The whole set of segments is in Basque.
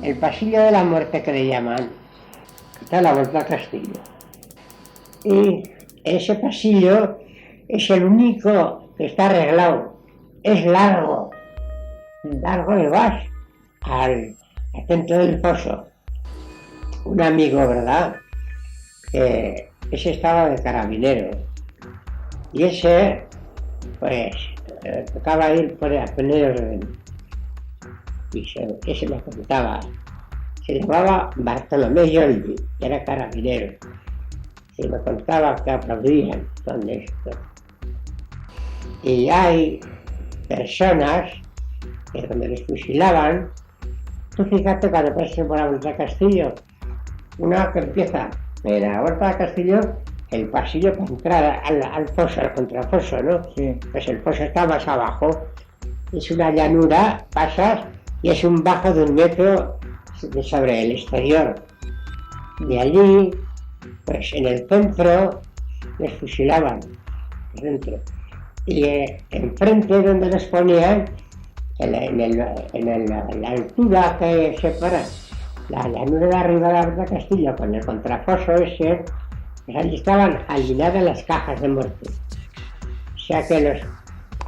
el pasillo de la muerte que le llaman, está a la vuelta al castillo. Y ese pasillo es el único que está arreglado, es largo y vas al centro del foso. Un amigo, ¿verdad? Que ese estaba de carabinero y ese, pues, tocaba ir por a poner orden. Y ese me contaba, se llamaba Bartolomé Yoldi, que era carabinero. Y me contaba que aplaudían con esto. Y hay personas que cuando les fusilaban, tú fíjate cuando pases por la Vuelta al Castillo, una que empieza de la Vuelta al Castillo, el pasillo para entrar al foso, al contrafoso, ¿no? Sí. Pues el foso está más abajo, es una llanura, pasas y es un bajo de 1 metro sobre el exterior. De allí, pues en el centro les fusilaban, dentro. Y enfrente donde les ponían, en la altura que separa la llanura de arriba de la Vuelta al Castillo con el contrafoso ese, pues allí estaban alineadas las cajas de muerte. O sea que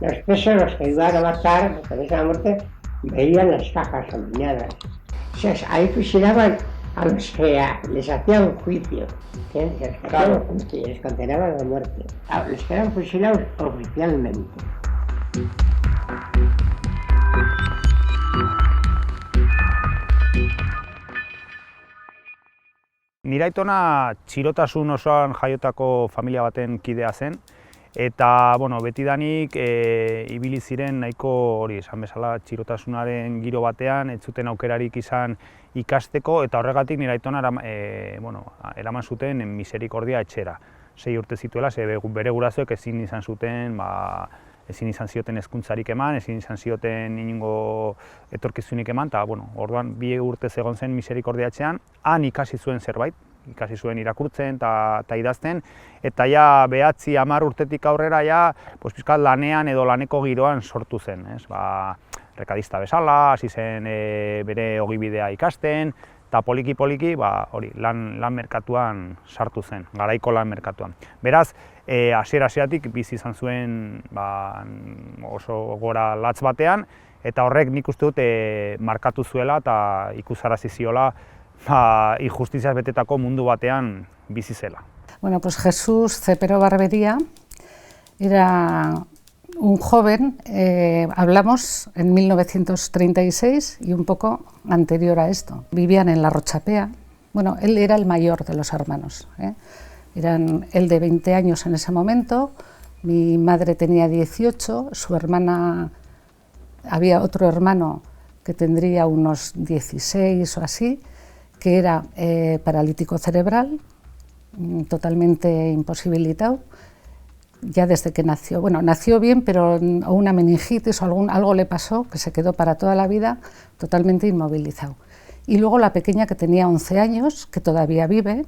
los presos, los que iban a matar con esa muerte, veían las cajas alineadas. O sea, ahí fusilaban a los que les hacían juicio, les condenaban a muerte, a los que eran fusilados oficialmente. Nire aitona txirotasun osoan jaiotako familia baten kidea zen, eta betidanik ibili ziren nahiko hori esan bezala txirotasunaren giro batean, ez zuten aukerarik izan ikasteko, eta horregatik nire aitona eraman zuten miserikordia etxera. 6 urte zituela, bere gurasoek ezin izan zioten hezkuntzarik eman, ezin izan zioten inongo etorkizunik eman, eta orduan 2 urte egon zen miserikordia etxean, han ikasi zuen zerbait, ikasi zuen irakurtzen eta idazten, eta ja 9-10 urtetik aurrera pixkat lanean edo laneko giroan sortu zen. Rekadista bezala, hasi zen bere ogibidea ikasten, eta poliki-poliki lan merkatuan sartu zen, garaiko lan merkatuan. Beraz, hasiera-hasieratik bizi izan zuen oso gora latz batean, eta horrek nik uste dut markatu zuela eta ikusarazi ziola injustiziaz betetako mundu batean bizi zela. Bueno, pues Jesús Cepero Barbería era un joven, hablamos en 1936 y un poco anterior a esto. Vivían en la Rochapea. Bueno, él era el mayor de los hermanos. Eran él de 20 años en ese momento, mi madre tenía 18, su hermana, había otro hermano que tendría unos 16 o así, que era paralítico cerebral, totalmente imposibilitado, ya desde que nació. Bueno, nació bien, pero una meningitis o algo le pasó, que se quedó para toda la vida totalmente inmovilizado. Y luego la pequeña, que tenía 11 años, que todavía vive.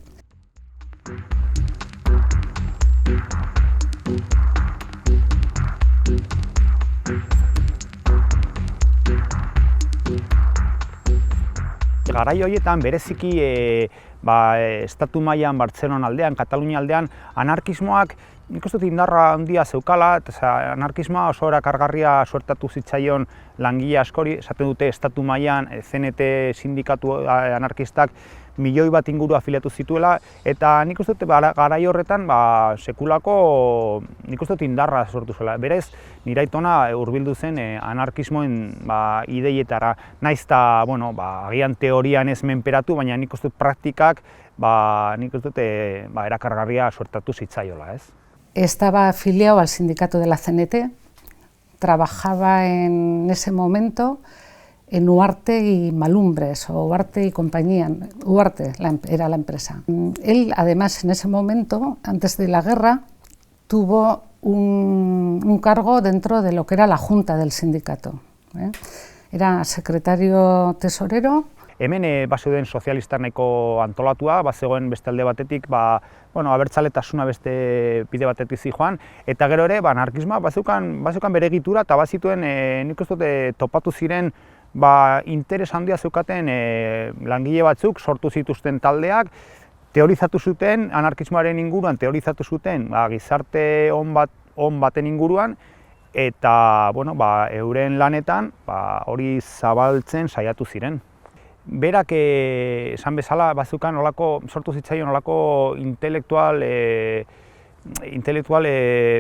Garai horietan bereziki estatu mailan Bartzelona aldean, Katalunia aldean, anarkismoak nik uste dut indarra handia zeukala, eta anarkismoa oso erakargarria suertatu zitzaion langile askori, esaten dute estatu mailan CNT sindikatu anarkistak 1 milioi bat inguru afiliatu zituela, eta nik uste dut garai horretan sekulako nik uste dut indarra sortu zuela. Berez, nire aitona hurbildu zen anarkismoen ideietara, naiz eta agian teorian ez menperatu, baina nik uste dut praktikak nik uste dut erakargarria suertatu zitzaiola, ez? Estaba afiliado al sindicato de la CNT, trabajaba en ese momento en Huarte y Malumbres, o Huarte y compañía. Huarte era la empresa. Él, además, en ese momento, antes de la guerra, tuvo un cargo dentro de lo que era la junta del sindicato. Era secretario tesorero. Hemen bazeuden sozialistak nahiko antolatua, bazegoen beste alde batetik, abertzaletasuna beste bide batetik zijoan, eta gero ere, anarkismoa bazeukan bere egitura, eta bazituen nik uste dut topatu ziren interes handia zeukaten langile batzuk sortu zituzten taldeak, teorizatu zuten, anarkismoaren inguruan teorizatu zuten gizarte on baten inguruan, eta euren lanetan hori zabaltzen saiatu ziren. Berak esan bezala bazukan sortu zitzaion olako intelektual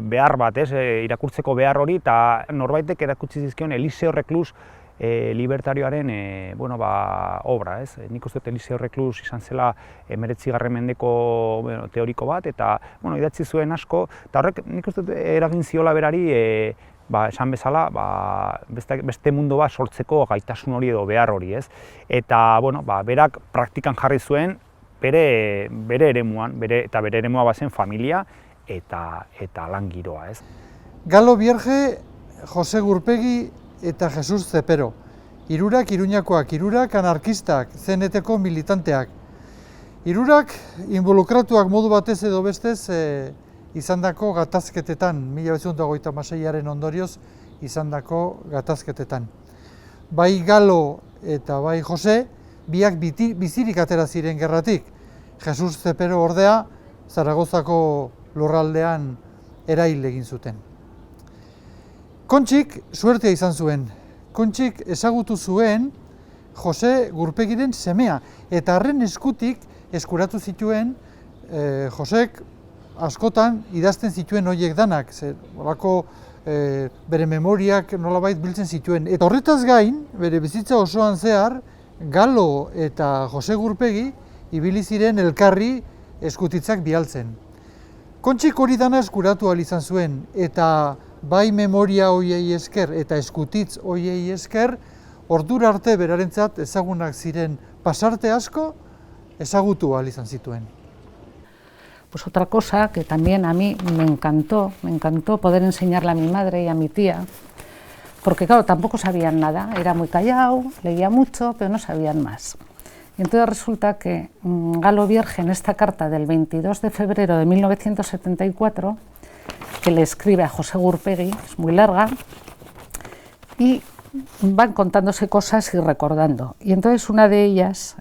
behar bat, irakurtzeko behar hori, eta norbaitek erakutsi zizkion Eliseo Reclus libertarioaren obra. Nik uste dut Eliseo Reclus izan zela 19. mendeko teoriko bat, eta idatzi zuen asko, eta horrek nik uste dut eragin ziola berari esan bezala beste mundu bat sortzeko gaitasun hori edo behar hori. Eta berak praktikan jarri zuen bere eremuan, eta bere eremua bazen familia eta lan giroa. Galo Bierge, Jose Gurpegi eta Jesus Zepero. Hirurak Iruñakoak, hirurak anarkistak, CNT-ko militanteak. Hirurak involukratuak modu batez edo bestez izandako gatazketetan, 1926aren ondorioz izandako gatazketetan. Bai Galo eta bai Jose, biak bizirik atera ziren gerratik. Jesus Zepero ordea, Zaragozako lurraldean erail egin zuten. Kontxik suertea izan zuen. Kontxik ezagutu zuen Jose Gurpegiren semea, eta harren eskutik eskuratu zituen Josek askotan idazten zituen horiek danak, bere memoriak nolabait biltzen zituen. Eta horretaz gain, bere bizitza osoan zehar, Galo eta Jose Gurpegi ibili ziren elkarri eskutitzak bialtzen. Kontxik hori dana eskuratu ahal izan zuen, eta bai memoria hoiei esker eta eskutitz hoiei esker, ordura arte berarentzat ezagunak ziren pasarte asko ezagutu ahal izan zituen. Pues otra cosa que también a mí me encantó poder enseñarle a mi madre y a mi tía, porque claro, tampoco sabían nada, era muy callado, leía mucho, pero no sabían más. Y entonces resulta que Galo Bierge, en esta carta del 22 de febrero de 1974, que le escribe a José Gurpegi, es muy larga, y van contándose cosas y recordando. Y entonces una de ellas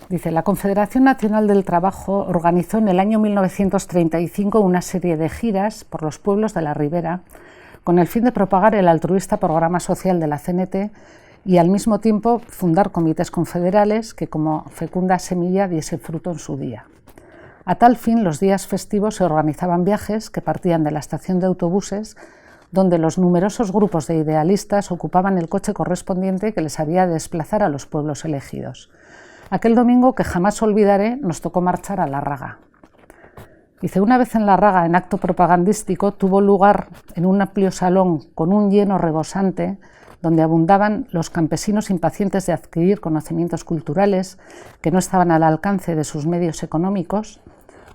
dice: la Confederación Nacional del Trabajo organizó en el año 1935 una serie de giras por los pueblos de la Ribera con el fin de propagar el altruista programa social de la CNT y al mismo tiempo fundar comités confederales que como fecunda semilla diese fruto en su día. A tal fin, los días festivos se organizaban viajes que partían de la estación de autobuses, donde los numerosos grupos de idealistas ocupaban el coche correspondiente que les haría desplazar a los pueblos elegidos. Aquel domingo, que jamás olvidaré, nos tocó marchar a Larraga. Dice: una vez en Larraga, en acto propagandístico, tuvo lugar en un amplio salón con un lleno rebosante, donde abundaban los campesinos impacientes de adquirir conocimientos culturales que no estaban al alcance de sus medios económicos,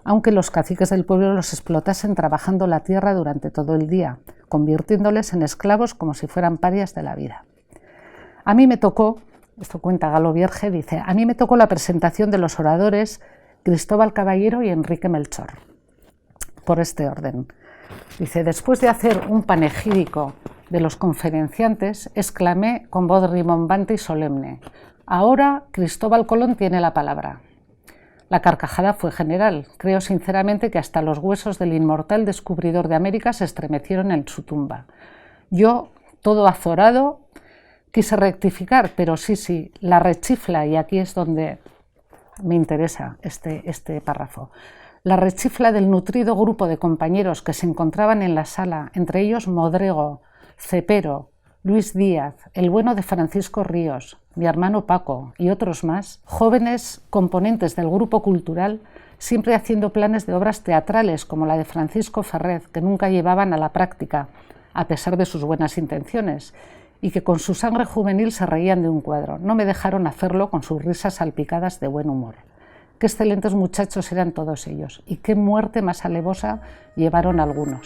aunque los caciques del pueblo los explotasen trabajando la tierra durante todo el día, convirtiéndoles en esclavos como si fueran parias de la vida. A mí me tocó, esto cuenta Galo Bierge, dice: a mí me tocó la presentación de los oradores Cristóbal Caballero y Enrique Melchor, por este orden. Dice: después de hacer un panegírico de los conferenciantes, exclamé con voz rimbombante y solemne: ahora Cristóbal Colón tiene la palabra. La carcajada fue general. Creo sinceramente que hasta los huesos del inmortal descubridor de América se estremecieron en su tumba. Yo, todo azorado, quise rectificar, pero sí, la rechifla, y aquí es donde me interesa este párrafo. La rechifla del nutrido grupo de compañeros que se encontraban en la sala, entre ellos Modrego, Cepero, Luis Díaz, el bueno de Francisco Ríos, mi hermano Paco y otros más, jóvenes componentes del grupo cultural, siempre haciendo planes de obras teatrales como la de Francisco Ferrer, que nunca llevaban a la práctica, a pesar de sus buenas intenciones, y que con su sangre juvenil se reían de un cuadro. No me dejaron hacerlo con sus risas salpicadas de buen humor. Qué excelentes muchachos eran todos ellos, y qué muerte más alevosa llevaron algunos.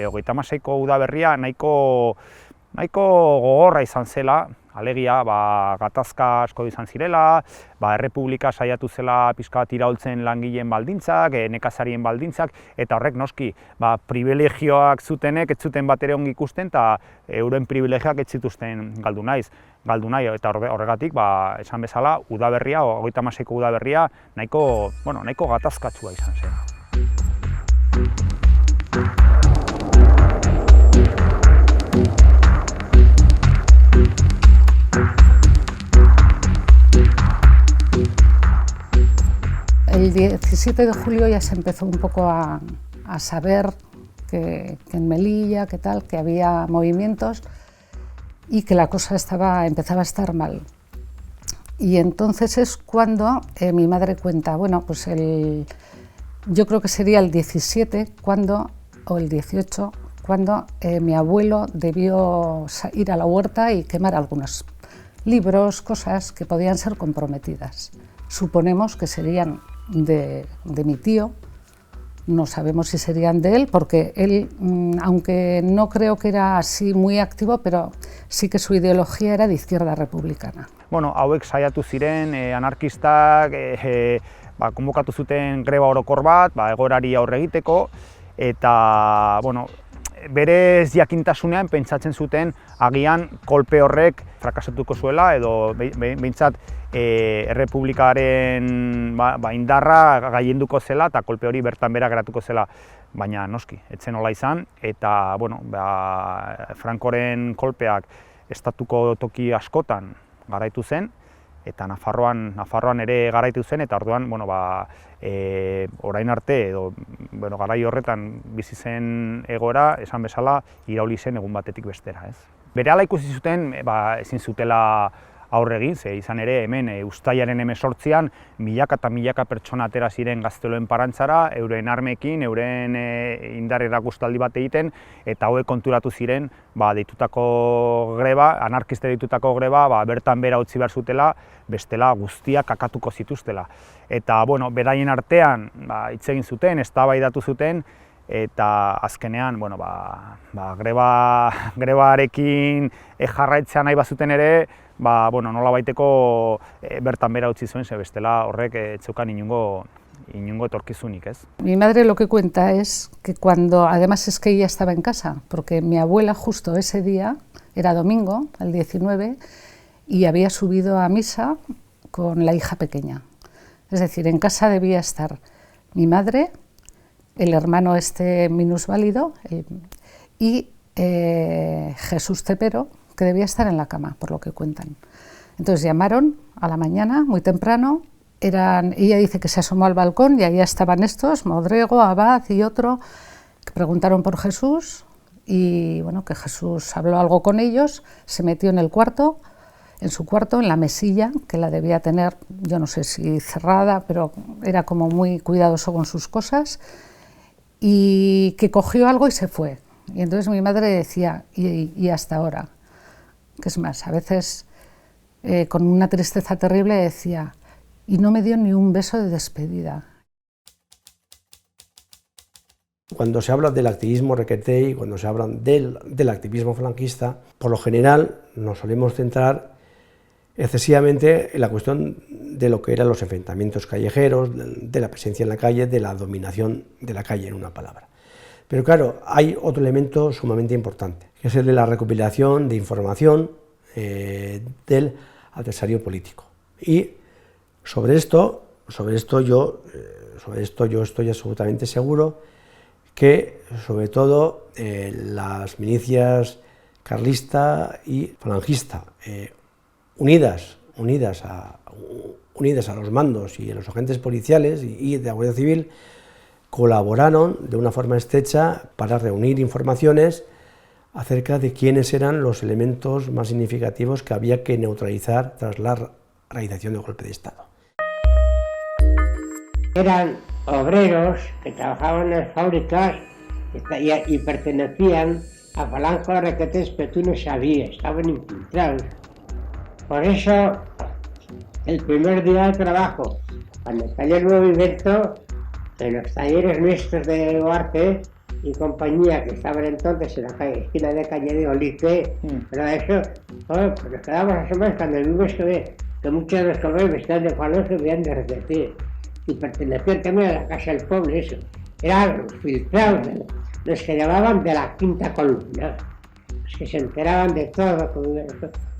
Hogeita hamaseiko udaberria nahiko nahiko gogorra izan zela, alegia gatazka asko izan zirela, errepublika saiatu zela pixka bat iraultzen langileen baldintzak, nekazarien baldintzak, eta horrek noski privilegioak zutenek ez zuten bat ere ongi ikusten, eta euren privilegioak ez zituzten galdu nahi, eta horregatik esan bezala udaberria, 36ko udaberria nahiko gatazkatsua izan zen. El 17 de julio ya se empezó un poco a saber que en Melilla, que había movimientos y que la cosa empezaba a estar mal. Y entonces es cuando mi madre cuenta, bueno, pues yo creo que sería el 17 o el 18, cuando mi abuelo debió ir a la huerta y quemar algunos libros, cosas que podían ser comprometidas. Suponemos que serían de mi tío, no sabemos si serían de él, porque él, aunque no creo que era así muy activo, pero sí que su ideología era de izquierda republicana. Bueno, hauek saiatu ziren anarkistak konbokatu zuten greba orokor bat, egoerari aurre egiteko, eta berez jakintasunean pentsatzen zuten agian kolpe horrek frakasatuko zuela, edo behintzat errepublikaren indarra gailenduko zela eta kolpe hori bertan bera geratuko zela, baina noski, etzen hola izan, eta Francoren kolpeak estatuko toki askotan garaitu zen, eta Nafarroan ere garaitu zen, eta orduan orain arte, edo garai horretan bizi zen egoera, esan bezala, irauli zen egun batetik bestera. Berehala ikusi zuten, ezin zutela aurre egin, ze izan ere hemen uztailaren 18an milaka eta milaka pertsona atera ziren Gazteloen parantzara, euren armekin, euren indar erakustaldi bat egiten, eta hauek konturatu ziren deitutako greba, anarkiste deitutako greba, bertan bera utzi behar zutela, bestela guztiak kakatuko zituztela. Eta beraien artean hitz egin zuten, eztabaidatu zuten, eta azkenean grebarekin jarraitzea nahi bazuten ere, nolabaiteko bertan bera utzi zuen, ze bestela horrek ez zeukan inongo etorkizunik, ez? Mi madre lo que cuenta es que además es que ella estaba en casa, porque mi abuela justo ese día, era domingo, el 19, y había subido a misa con la hija pequeña. Es decir, en casa debía estar mi madre, el hermano minusválido y Jesús Cepero, que debía estar en la cama, por lo que cuentan. Entonces llamaron a la mañana, muy temprano, ella dice que se asomó al balcón y ahí estaban estos, Modrego, Abad y otro, que preguntaron por Jesús y que Jesús habló algo con ellos, se metió en su cuarto, en la mesilla, que la debía tener, yo no sé si cerrada, pero era como muy cuidadoso con sus cosas, y que cogió algo y se fue. Y entonces mi madre decía, y hasta ahora, que es más, a veces con una tristeza terrible decía, y no me dio ni un beso de despedida. Cuando se habla del activismo requetey, cuando se habla del activismo franquista, por lo general nos solemos centrar excesivamente en la cuestión de lo que eran los enfrentamientos callejeros, de la presencia en la calle, de la dominación de la calle, en una palabra. Pero claro, hay otro elemento sumamente importante, que es el de la recopilación de información del adversario político. Y sobre esto yo estoy absolutamente seguro que, sobre todo, las milicias carlista y falangista, unidas a los mandos y a los agentes policiales y de la Guardia Civil, colaboraron de una forma estrecha para reunir informaciones acerca de quiénes eran los elementos más significativos que había que neutralizar tras la realización del golpe de Estado. Eran obreros que trabajaban en las fábricas y pertenecían a Falange de Requetés, pero tú no sabías, estaban infiltrados. Por eso, el primer día de trabajo, cuando salió el movimiento, en los talleres nuestros de arte, y compañía que estaban entonces en la esquina de Cañete Olive, pero eso, joder, pues nos quedamos asombrados cuando vimos que muchos de los colores vestidos de falón se veían de repetir. Y pertenecían también a la Casa del Pueblo, eso. Eran los filtrados, los que llamaban de la quinta columna, los que se enteraban de todo,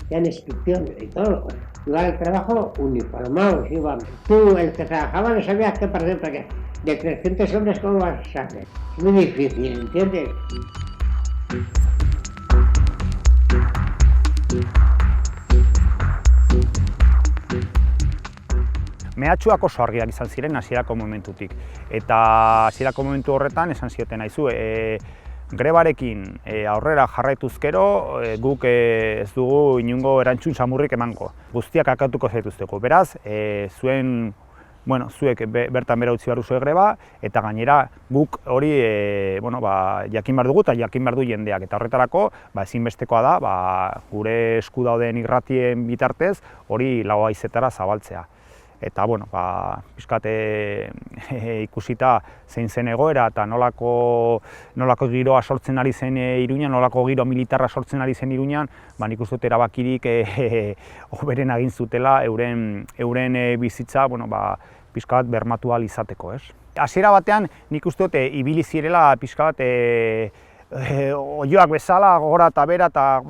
hacían inscripciones y todo. Iban al trabajo uniformados, iban. Tú, el que trabajaba, no sabías qué perder, porque de 300 hombres, ¿cómo vas a saber? Es muy difícil, ¿entiendes? Mehatxuak oso argiak izan ziren hasierako momentutik. Eta hasierako momentu horretan esan zioten aizu, grebarekin aurrera jarraituzkero, guk ez dugu inongo erantzun samurrik emango. Guztiak akatuko zaituzteko. Beraz, zuek bertan bera utzi behar duzue greba, eta gainera guk hori jakin behar dugu eta jakin behar du jendeak. Eta horretarako ezinbestekoa da gure esku dauden irratien bitartez hori lau haizetara zabaltzea. Eta, pixkat ikusita zein zen egoera eta nolako giroa sortzen ari zen Iruñan, nolako giro militarra sortzen ari zen Iruñan, nik uste dut erabakirik hoberen egin zutela euren bizitza pixkat bermatu ahal izateko. Hasiera batean nik uste dut ibili zirela pixkat oioak bezala, gora eta bera eta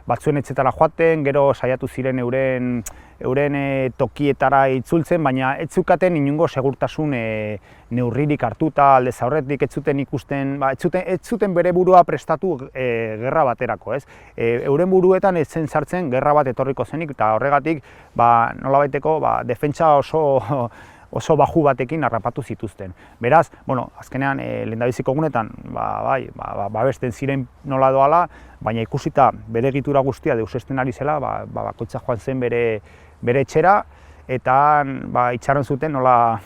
batzuen etxetara joaten, gero saiatu ziren euren tokietara itzultzen, baina ez zukaten inongo segurtasun neurririk hartuta, aldez aurretik ez zuten ikusten, ez zuten bere burua prestatu gerra baterako. Euren buruetan ez zen sartzen gerra bat etorriko zenik, eta horregatik nolabaiteko defentsa oso baju batekin harrapatu zituzten. Beraz, azkenean lehendabiziko egunetan babesten ziren nola doala, baina ikusita bere egitura guztia deusezten ari zela, bakoitza joan zen bere etxera, eta itxaron zuten nola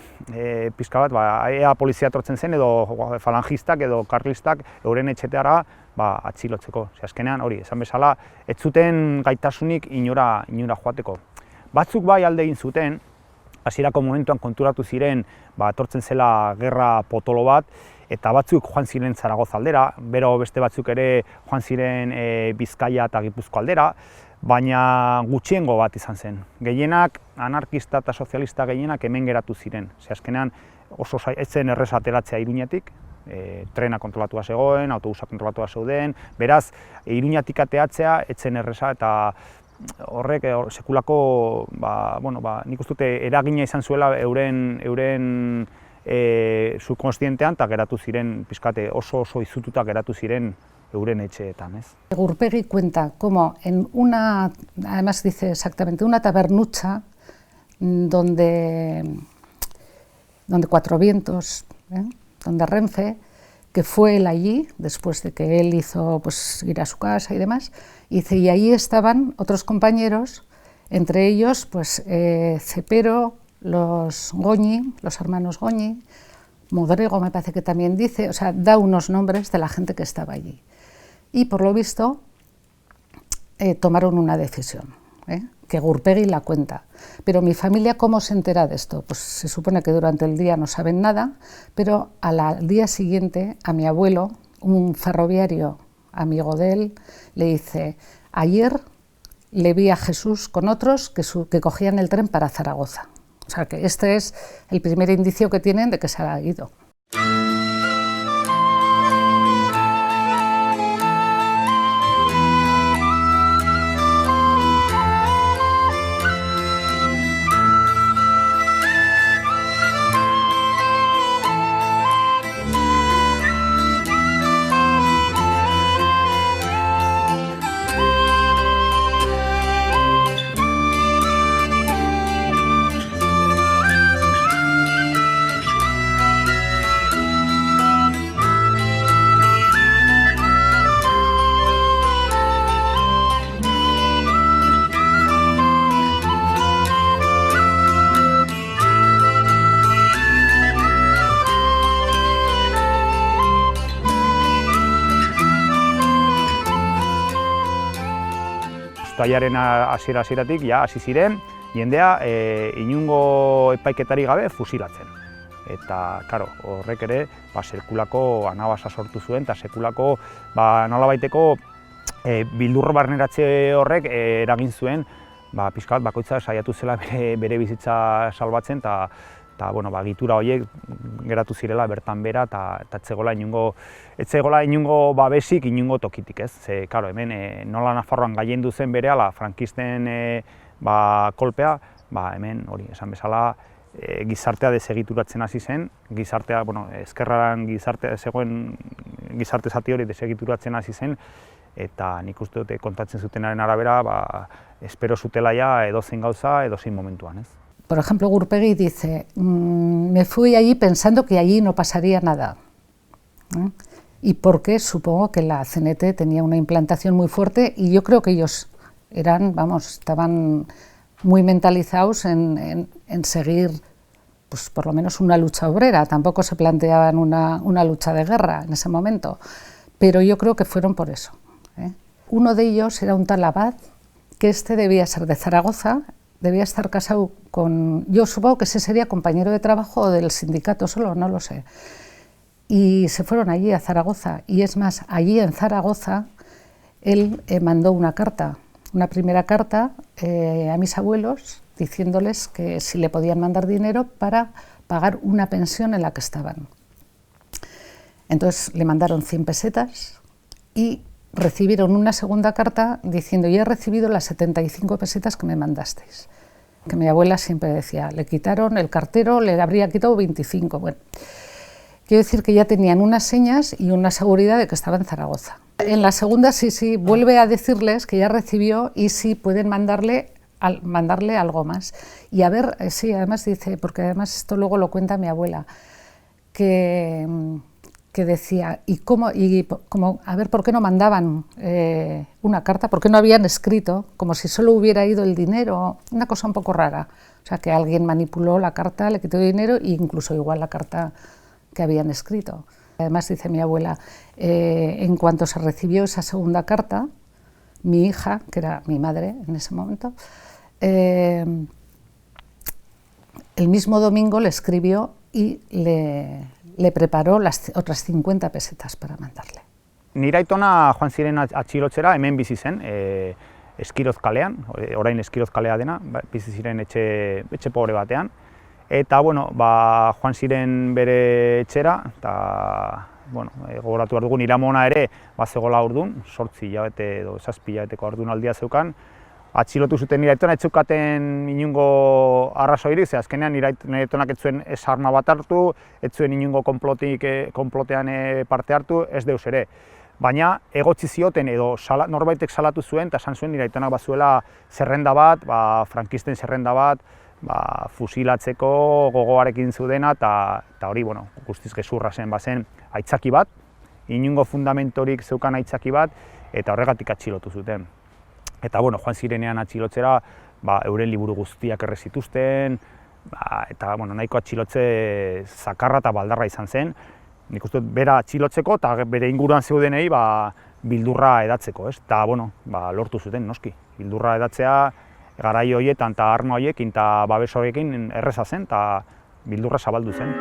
pixka bat, ea polizia etortzen zen, edo falangistak edo karlistak euren etxetara atxilotzeko. Azkenean hori, esan bezala, ez zuten gaitasunik inora joateko. Batzuk alde egin zuten, hasierako momentuan konturatu ziren etortzen zela gerra potolo bat, eta batzuk joan ziren Zaragoza aldera, bero beste batzuk ere joan ziren Bizkaia eta Gipuzko aldera, baina gutxiengo bat izan zen. Gehienak, anarkista eta sozialista gehienak hemen geratu ziren. Azkenean oso ez zen errez ateratzea Iruñatik, trena kontrolatua zegoen, autobusa kontrolatua zeuden, beraz, Iruñatik ateatzea ez zen erreza eta horrek sekulako, nik uste dute eragina izan zuela euren subkonstientean eta geratu ziren, pixkate oso izututa geratu ziren euren etxeetan. Gurpegi cuenta como en una, además dice exactamente, una tabernucha donde Cuatro Vientos, donde Renfe, que fue él allí, después de que él hizo ir a su casa y demás, y ahí estaban otros compañeros, entre ellos Cepero, los Goñi, los hermanos Goñi, Modrego me parece que también dice, o sea, da unos nombres de la gente que estaba allí. Y por lo visto tomaron una decisión, que Gurpegi la cuenta. Pero mi familia, ¿cómo se entera de esto? Pues se supone que durante el día no saben nada, pero al día siguiente a mi abuelo, un ferroviario amigo de él, le dice: ayer le vi a Jesús con otros que cogían el tren para Zaragoza. O sea que este es el primer indicio que tienen de que se ha ido. Uztailaren hasieratik hasi ziren jendea inongo epaiketarik gabe fusilatzen. Eta, karo, horrek ere, sekulako anabasa sortu zuen, eta sekulako nolabaiteko bildur barneratze horrek eragin zuen, pixka bat bakoitza saiatu zela bere bizitza salbatzen, eta gitura horiek geratu zirela bertan bera, eta ez zegoela inungo babesik, inungo tokitik, ez? Ze, karo, hemen nola Nafarroan gailendu zen berehala frankisten kolpea, hemen, hori, esan bezala, gizartea desegituratzen hasi zen, gizartea, ezkerraren zegoen gizarte zati hori desegituratzen hasi zen, eta nik uste dute kontatzen zutenaren arabera, espero zutela ja edozein gauza, edozein momentuan, ez? Por ejemplo, Gurpegi dice, me fui allí pensando que allí no pasaría nada. Y porque supongo que la CNT tenía una implantación muy fuerte y yo creo que ellos estaban muy mentalizados en seguir, pues por lo menos una lucha obrera. Tampoco se planteaban una lucha de guerra en ese momento, pero yo creo que fueron por eso. Uno de ellos era un tal Abad, que debía ser de Zaragoza, debía estar casado con, yo supongo que ese sería compañero de trabajo o del sindicato solo, no lo sé. Y se fueron allí a Zaragoza, y es más, allí en Zaragoza él mandó una carta, una primera carta a mis abuelos, diciéndoles que si le podían mandar dinero para pagar una pensión en la que estaban. Entonces le mandaron 100 pesetas y recibieron una segunda carta diciendo, ya he recibido las 75 pesetas que me mandasteis. Que mi abuela siempre decía, le quitaron, el cartero le habría quitado 25. Bueno, quiero decir que ya tenían unas señas y una seguridad de que estaba en Zaragoza. En la segunda sí, vuelve a decirles que ya recibió y sí pueden mandarle algo más. Y a ver, sí, además dice, porque además esto luego lo cuenta mi abuela, que decía, a ver, ¿por qué no mandaban una carta? ¿Por qué no habían escrito? Como si solo hubiera ido el dinero, una cosa un poco rara. O sea, que alguien manipuló la carta, le quitó dinero e incluso igual la carta que habían escrito. Además, dice mi abuela, en cuanto se recibió esa segunda carta, mi hija, que era mi madre en ese momento, el mismo domingo le escribió y le preparó las otras 50 pesetas para mandarle. Nire aitona joan ziren atxilotzera, hemen bizi zen, Eskiroz kalean, orain Eskiroz kalea dena, bizi ziren etxe pobre batean. Eta, joan ziren bere etxera, eta, gogoratu behar dugu, nire amona ere, zegoela ordun, 8 hilabete edo 7 hilabeteko ordunaldia zeukan, atxilotu zuten nire aitona, ez zeukaten inungo arrazoirik, ze azkenean nire aitonak ez zuen ez arma bat hartu, ez zuen inungo konplotean parte hartu, ez deus ere. Baina egotzi zioten edo norbaitek salatu zuen, eta esan zuen nire aitonak bazuela zerrenda bat, frankisten zerrenda bat, fusilatzeko gogoarekin zudena, eta hori, guztiz gezurra zen, bazen aitzaki bat, inungo fundamentorik zeukan aitzaki bat, eta horregatik atxilotu zuten. Eta, joan zirenean atxilotzera, euren liburu guztiak erre zituzten, eta, nahiko atxilotze zakarra eta baldarra izan zen. Nik uste dut, bera atxilotzeko eta bere inguruan zeudenei bildurra edatzeko, ez? Eta, lortu zuten, noski. Bildurra edatzea, garai horietan eta arma horiekin eta babes horiekin erreza zen, eta bildurra zabaldu zen.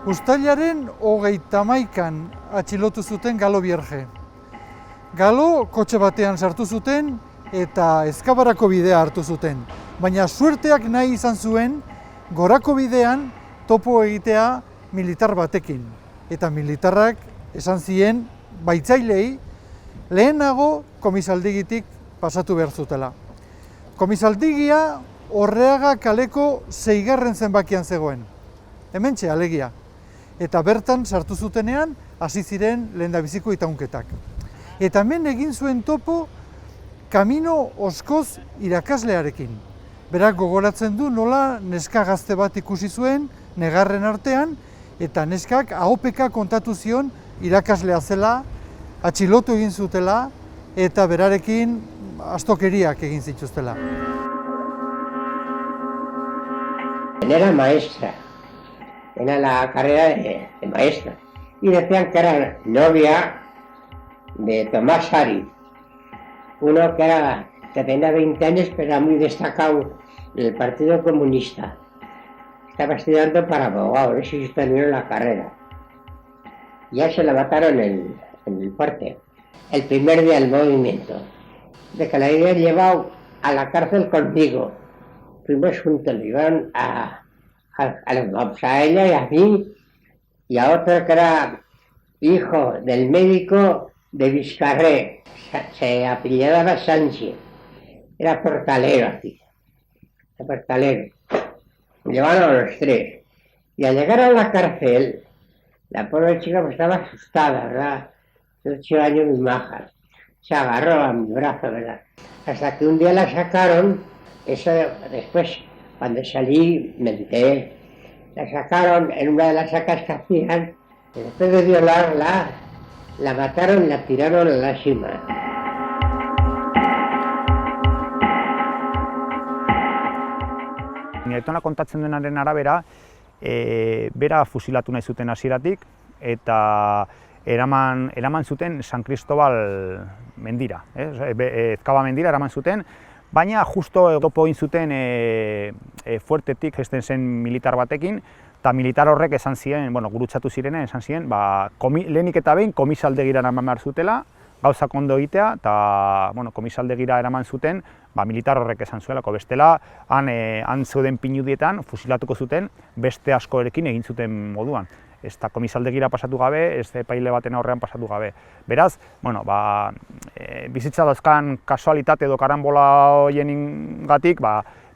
Uztailaren 31an atxilotu zuten Galo Bierge. Galo kotxe batean sartu zuten eta Ezkabarako bidea hartu zuten. Baina suerteak nahi izan zuen gorako bidean topo egitea militar batekin. Eta militarrak esan zien baitzailei lehenago komisaldigitik pasatu behar zutela. Komisaldigia Orreaga kaleko 6. zenbakian zegoen. Hementxe alegia. Eta bertan sartu zutenean hasi ziren lehendabiziko itaunketak. Eta hemen egin zuen topo Kamino Oskoz irakaslearekin. Berak gogoratzen du nola neska gazte bat ikusi zuen negarren artean, eta neskak ahopeka kontatu zion irakaslea zela, atxilotu egin zutela, eta berarekin astokeriak egin zituztela. Era maestra, era la carrera de maestra, y decían que era novia de Tomás Sari, uno que tenía 20 años, pero era muy destacado en el Partido Comunista. Estaba estudiando para abogado, no sé si terminó la carrera. Ya se lo mataron en el fuerte, el primer día del movimiento, de que la habían llevado a la cárcel conmigo. Fuimos juntos, lo llevaron a ella y a mí, y a otro que era hijo del médico de Vizcarré, se apellidaba Sánchez, era portalero aquí, era portalero. Llevaron a los tres, y al llegar a la cárcel, la pobre chica pues estaba asustada, ¿verdad? De 8 años, muy maja, se agarró a mi brazo, ¿verdad? Hasta que un día la sacaron, eso después, cuando salí, me enteré, la sacaron en una de las sacas que hacían, y después de violarla, la mataron y la tiraron a la cima. Nire aitona kontatzen denaren arabera, bera fusilatu nahi zuten hasieratik eta eraman zuten San Cristobal mendira, Ezkaba mendira eraman zuten, baina justo topo egin zuten fuertetik jesten zen militar batekin, eta militar horrek esan zien, gurutzatu zirenen, esan zien, lehenik eta behin komisaldegira eraman behar zutela, gauzak ondo egitea, eta komisaldegira eraman zuten, militar horrek esan zuelako, bestela, han zeuden pinudietan fusilatuko zuten beste askorekin egin zuten moduan. Ez da komisaldegira pasatu gabe, ez epaile baten aurrean pasatu gabe. Beraz, bizitza dauzkan kasualitate edo karambola hoiengatik,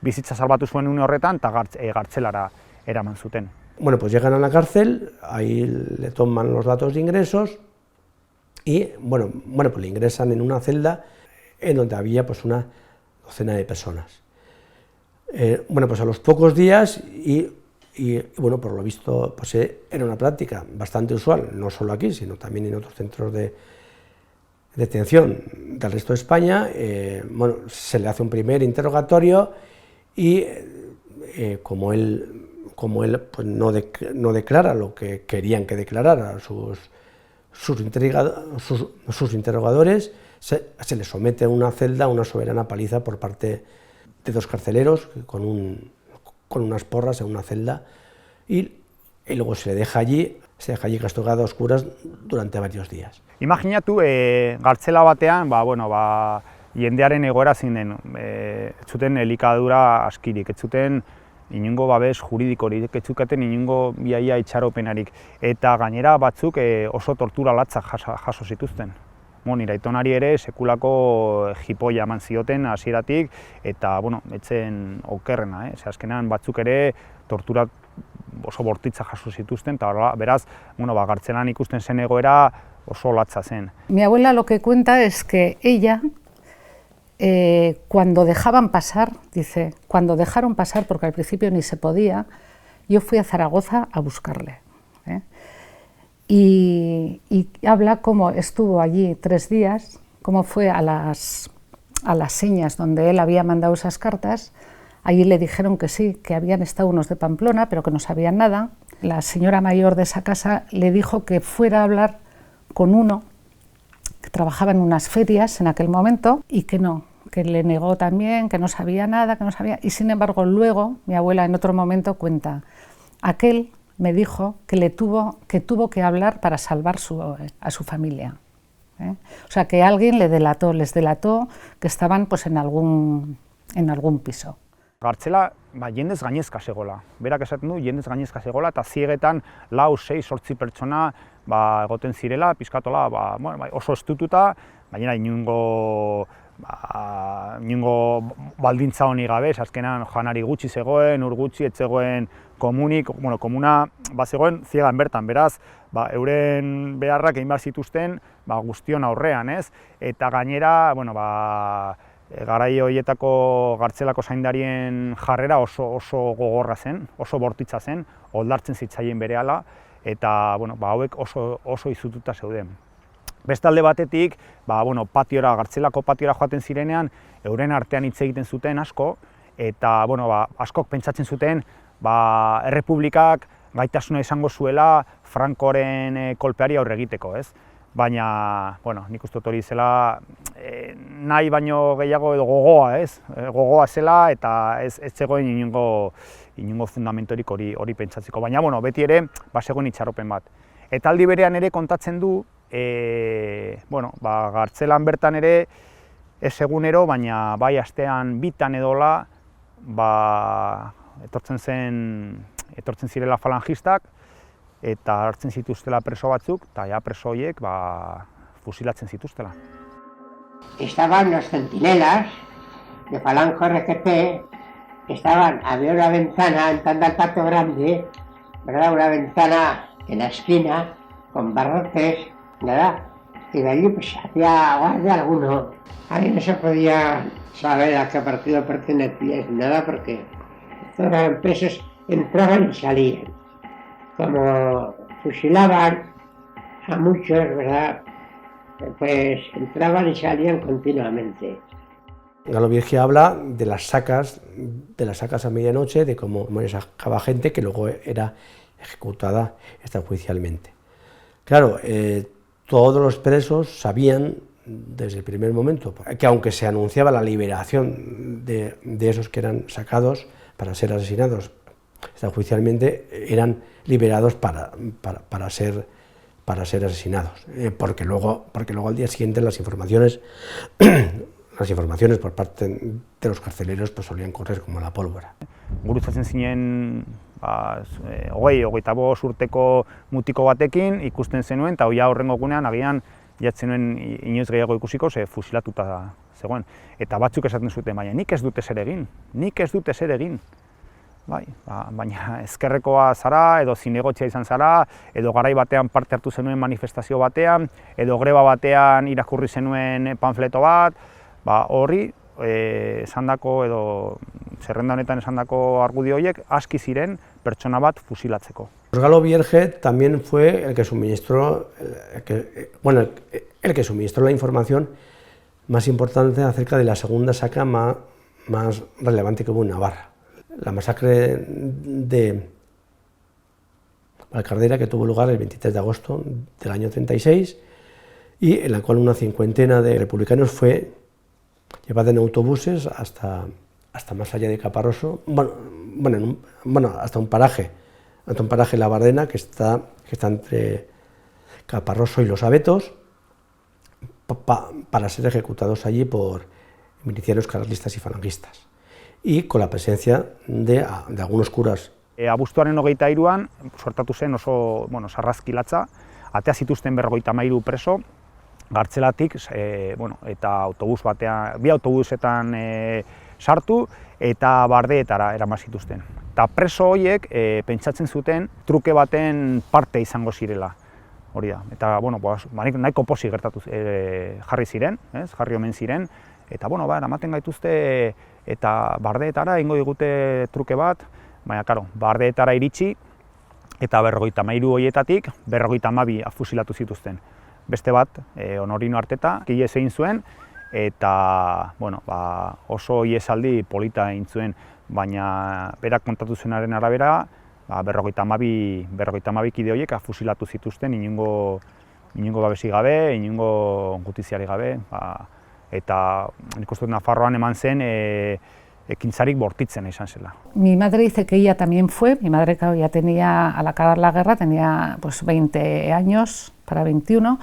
bizitza salbatu zuen une horretan eta gartzelara eraman zuten. Bueno, pues llegan a la cárcel, ahí le toman los datos de ingresos y, pues le ingresan en una celda en donde había pues una docena de personas. Pues a los pocos días y por lo visto pues era una práctica bastante usual, no solo aquí, sino también en otros centros de detención del resto de España, se le hace un primer interrogatorio y como él pues no declara lo que querían que declarara sus interrogadores, se le somete a una celda, una soberana paliza por parte de 2 carceleros con unas porras en una celda y luego se le deja allí castigado a oscuras durante varios días. Imaginatu, gartzela batean, jendearen egoera zein den, ez zuten elikadura askirik, ez zuten inongo babes juridikorik, ez zukaten inongo biaia itxaropenarik, eta gainera batzuk oso tortura latzak jaso zituzten. Nire aitonari ere sekulako jipoia eman zioten hasieratik eta etzen okerrena, azkenean batzuk ere tortura oso bortitza jaso zituzten, eta beraz, gartzelan ikusten zen egoera oso latza zen. Mi abuela lo que cuenta es que ella, cuando dejaban pasar, dice, cuando dejaron pasar, porque al principio ni se podía, yo fui a Zaragoza a buscarle. Y habla cómo estuvo allí 3 días, cómo fue a las señas donde él había mandado esas cartas. Allí le dijeron que sí, que habían estado unos de Pamplona, pero que no sabían nada. La señora mayor de esa casa le dijo que fuera a hablar con uno que trabajaba en unas ferias en aquel momento y que no, que le negó también, que no sabía nada, que no sabía. Y sin embargo luego, mi abuela en otro momento cuenta, aquel me dijo que tuvo que hablar para salvar a su familia. O sea, que alguien les delató que estaban pues, en algún piso. Gartzela jendez gainezka zegoela. Berak esaten du jendez gainezka zegoela eta ziegetan 4, 6, 8 pertsona egoten zirela, pizkatola oso estututa, gainera inongo baldintza honi gabe, azkenan janari gutxi zegoen, ur gutxi, ez zegoen komunik, komuna bazegoen ziegan bertan, beraz, euren beharrak egin behar zituzten guztion aurrean, ez? Eta gainera, garai horietako gartzelako zaindarien jarrera oso gogorra zen, oso bortitza zen, oldartzen zitzaien berehala, eta hauek oso izututa zeuden. Beste alde batetik, gartzelako patiora joaten zirenean, euren artean hitz egiten zuten asko, eta askok pentsatzen zuten errepublikak gaitasuna izango zuela Francoren kolpeari aurre egiteko, ez? baina, bueno, nik uste dut hori zela nahi baino gehiago edo gogoa, ez? Gogoa zela eta ez zegoen inongo fundamentorik hori pentsatzeko. Baina, bueno, beti ere, zegoen itxaropen bat. Eta aldi berean ere kontatzen du, bueno, Gartzelan bertan ere, ez egunero, baina bai astean bitan edola, etortzen zirela falangistak, eta hartzen zituztela preso batzuk, eta ja preso horiek fusilatzen zituztela. Estaban los centinelas de Falange RGT, había una ventana entrando al patio grande, ¿verdad? Una ventana en la esquina, con barrotes, ¿verdad? Y de allí pues hacía guardia alguno. Ahí no se podía saber a qué partido pertenecía ni nada porque todos eran presos, entraban y salían. Como fusilaban a muchos, ¿verdad? Pues entraban y salían continuamente. Galo Virge habla de las sacas a medianoche, de cómo sacaba gente que luego era ejecutada extrajudicialmente. Claro, todos los presos sabían desde el primer momento que aunque se anunciaba la liberación de esos que eran sacados para ser asesinados extrajudicialmente, eran liberados para ser asesinados, porque luego al día siguiente las informaciones por parte de los carceleros pues solían correr como la pólvora. Gurutzatzen zinen 25 urteko mutiko batekin ikusten zenuen, eta hoia horrengo egunean agian jatzen nuen inoiz gehiago ikusiko, ze fusilatuta zegoen. Eta batzuk esaten zuten, baina nik ez dut ezer egin. Bai, baina ezkerrekoa zara, edo zinegotzia izan zara, edo garai batean parte hartu zenuen manifestazio batean, edo greba batean irakurri zenuen panfleto bat, horri esandako edo zerrenda honetan esandako argudio horiek aski ziren pertsona bat fusilatzeko. Galo Virge también fue el que suministró la información más importante acerca de la segunda saca más relevante que hubo en Navarra. La masacre de Valcardera, que tuvo lugar el 23 de agosto del año 36 y en la cual una cincuentena de republicanos fue llevada en autobuses hasta más allá de Caparroso, hasta un paraje La Bardena que está entre Caparroso y Los Abetos, para ser ejecutados allí por milicianos carlistas y falangistas, y con la presencia de algunos curas. Abuztuaren 23an suertatu zen oso sarrazkilatza, atea zituzten 53 preso, Gartzelatik, eta bi autobusetan sartu eta Bardeetara eraman zituzten. Eta preso horiek pentsatzen zuten truke baten parte izango zirela. Hori da. Eta nahiko pozik jarri ziren, jarri omen ziren, eta eramaten gaituzte eta Bardeetara egingo digute truke bat, baina Bardeetara iritsi eta 53 horietatik 52 fusilatu zituzten. Beste bat, Honorino Arteta, ihes egin zuen, eta oso ihesaldi polita egin zuen, baina berak kontatu zuenaren arabera, 52 kide horiek fusilatu zituzten inongo babesi gabe, inongo gutiziari gabe, eta nik uste dut Nafarroan eman zen ekintzarik bortitzen izan zela. Mi madre dice que ella también fue, mi madre ya tenía, al acabar la guerra, tenía pues 20 años para 21.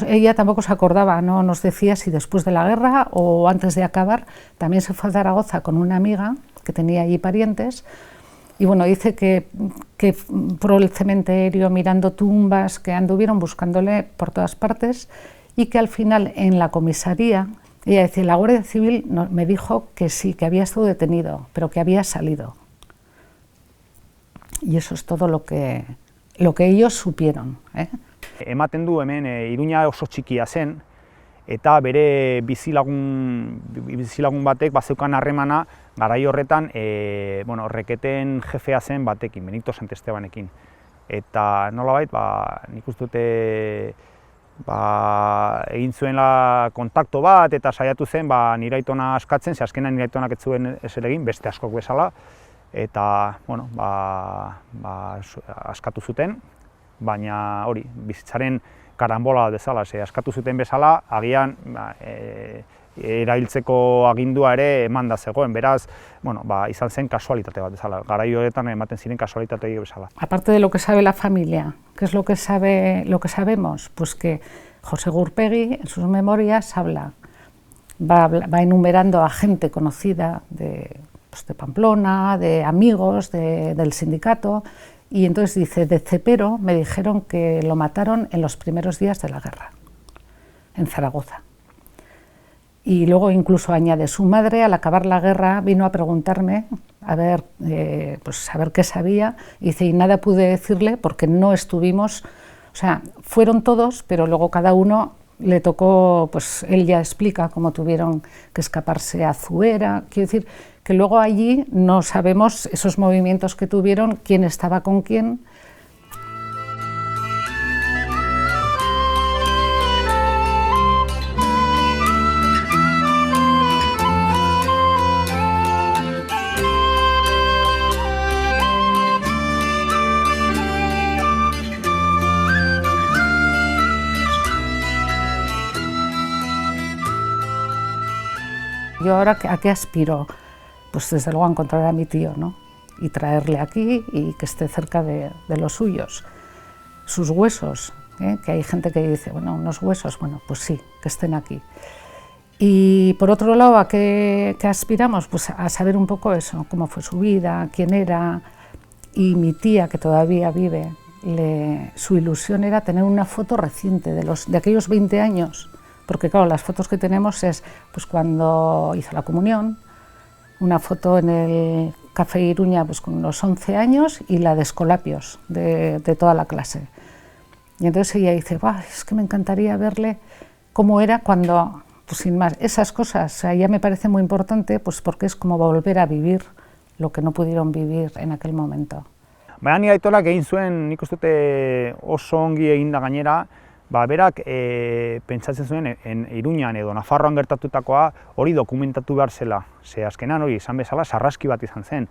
Ella tampoco se acordaba, no nos decía si después de la guerra o antes de acabar. También se fue a Zaragoza con una amiga que tenía allí parientes, y dice que por el cementerio mirando tumbas, que anduvieron buscándole por todas partes, y que al final en la comisaría, ella decía, la Guardia Civil me dijo que sí, que había estado detenido, pero que había salido. Y eso es todo lo que ellos supieron. Ematen du hemen Iruña oso txikia zen, eta bere bizilagun batek bazeukan harremana garai horretan reketen jefea zen batekin, Benito Santestebanekin. Eta nolabait, nik uste dute egin zuela kontakto bat eta saiatu zen nire aitona askatzen, ze azkenan nire aitonak ez zuen ezer egin, beste askok bezala, eta askatu zuten, baina hori, bizitzaren karambola bezala, askatu zuten bezala, agian erailtzeko agindua ere emanda zegoen, beraz, izan zen kasualitate bat bezala, garai horretan ematen ziren kasualitate bezala. Aparte de lo que sabe la familia, ¿qué es lo que sabemos? Pues que José Gurpegui en sus memorias va enumerando a gente conocida de Pamplona, de amigos del sindicato, y entonces dice, de Cepero me dijeron que lo mataron en los primeros días de la guerra, en Zaragoza. Y luego incluso añade, su madre al acabar la guerra vino a preguntarme a ver qué sabía, y dice, y nada pude decirle porque no estuvimos, o sea, fueron todos, pero luego cada uno le tocó, pues él ya explica cómo tuvieron que escaparse a Zuera, quiero decir que luego allí no sabemos esos movimientos que tuvieron, quién estaba con quién. Yo ahora, ¿a qué aspiro? Pues desde luego a encontrar a mi tío, ¿no? Y traerle aquí y que esté cerca de los suyos. Sus huesos, que hay gente que dice, bueno, unos huesos, bueno, pues sí, que estén aquí. Y por otro lado, ¿a qué aspiramos? Pues a saber un poco eso, cómo fue su vida, quién era. Y mi tía, que todavía vive, su ilusión era tener una foto reciente de aquellos 20 años. Porque claro, las fotos que tenemos es pues cuando hizo la comunión, una foto en el Café Iruña pues con unos 11 años y la de Escolapios, de toda la clase. Y entonces ella dice, es que me encantaría verle cómo era cuando, pues sin más, esas cosas, o sea, ya me parece muy importante pues porque es como volver a vivir lo que no pudieron vivir en aquel momento. Baina ni aitonak egin zuen, nik uste dute oso ongi eginda gainera, berak pentsatzen zuen Iruñan edo Nafarroan gertatutakoa hori dokumentatu behar zela. Ze azkenan hori izan bezala sarraski bat izan zen.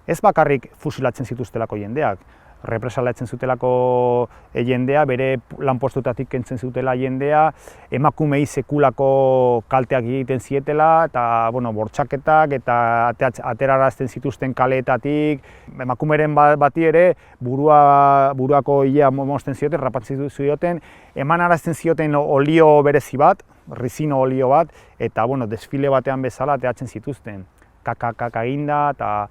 Ez bakarrik fusilatzen zituztelako jendeak, represalatzen zutelako jendea, bere lanpostutatik kentzen zutela jendea, emakumei sekulako kalteak egiten zietela, eta bortxaketak eta aterarazten zituzten kaleetatik, emakumeren bati ere buruako ilea mozten zioten, rapatzen zioten, emanarazten zioten olio berezi bat, rizino olio bat, eta desfile batean bezala ateratzen zituzten. Kaka eginda, eta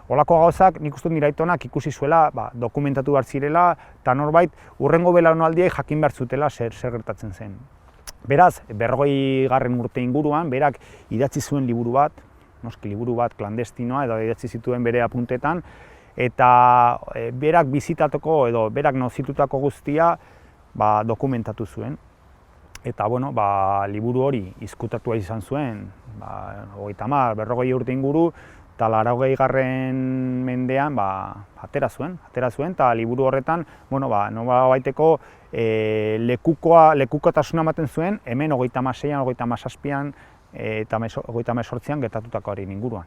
holako gauzak nik uste dut nire aitonak ikusi zuela dokumentatu behar zirela, eta norbait hurrengo belaunaldiei jakin behar zutela zer gertatzen zen. Beraz, 40. urte inguruan, berak idatzi zuen liburu bat, noski liburu bat klandestinoa, edo idatzi zituen bere apuntetan, eta berak bizitatako edo berak nozitutako guztia dokumentatu zuen. Eta liburu hori izkutatua izan zuen, 40 urte inguru, eta 80. mendean atera zuen, eta liburu horretan norabaiteko lekukotasuna ematen zuen, hemen 36an, 37an eta 38an gertatutakoaren inguruan.